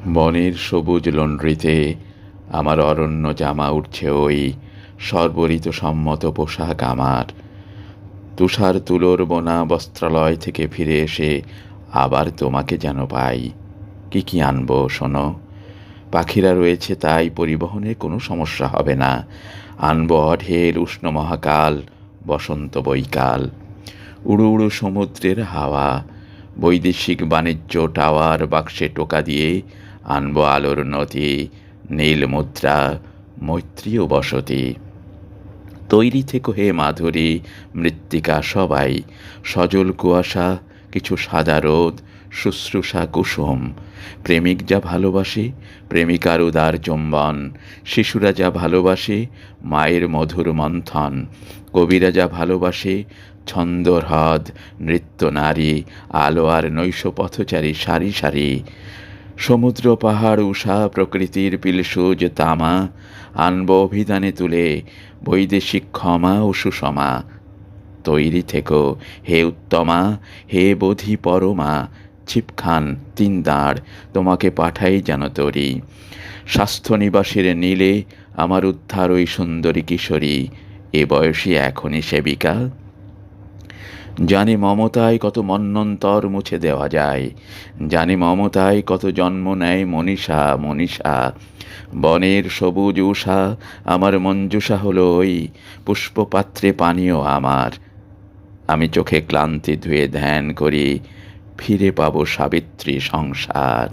বনের সবুজ লন্ড্রিতে আমার অরণ্য জামা উঠছে ওই সর্বঋতু সম্মত পোশাক আমার। তুষার তুলোর বোনা বস্ত্রালয় থেকে ফিরে এসে আবার তোমাকে যেন পাই। কি কি আনবো শোনো, পাখিরা রয়েছে তাই পরিবহনে কোনো সমস্যা হবে না। আনবো অঢেল উষ্ণ মহাকাল, বসন্ত বৈকাল, উড়ু উড়ু সমুদ্রের হাওয়া, বৈদেশিক বাণিজ্য টাওয়ার বাক্সে টোকা দিয়ে আনবো আলোর নদী, নীল মুদ্রা, মৈত্রী ও বসতি। তৈরি থেকো হে মাধুরী, মৃত্তিকা সবাই, সজল কুয়াশা, কিছু সাদা রোদ, শুশ্রূষা কুসুম। প্রেমিক যা ভালোবাসে, প্রেমিকার উদার চুম্বন, শিশুরা যা ভালোবাসে, মায়ের মধুর মন্থন, কবিরা যা ভালোবাসে, ছন্দ হ্রদ, নৃত্য নারী, আলো আর নৈশ পথচারী সারি সারি। সমুদ্র পাহাড় উষা প্রকৃতির পিলসুজ তামা, আনব অভিধানে তুলে বৈদেশিক ক্ষমা ও সুষমা। তৈরি থেকো হে উত্তমা, হে বোধি পরমা, ছিপখান তিন দাঁড় তোমাকে পাঠাই যেন তরি। স্বাস্থ্য নিবাসের নীলে আমার উদ্ধার ওই সুন্দরী কিশোরী, এ বয়সী এখনই সেবিকা। জানি মমতায় কত মন্বন্তর মুছে দেওয়া যায়, জানি মমতায় কত জন্ম নেয় মনীষা মনীষা। বনের সবুজ উষা আমার মঞ্জুষা হলো ওই পুষ্পপাত্রে পানীয় আমার। আমি চোখে ক্লান্তি ধুয়ে ধ্যান করি, ফিরে পাবো সাবিত্রী সংসার।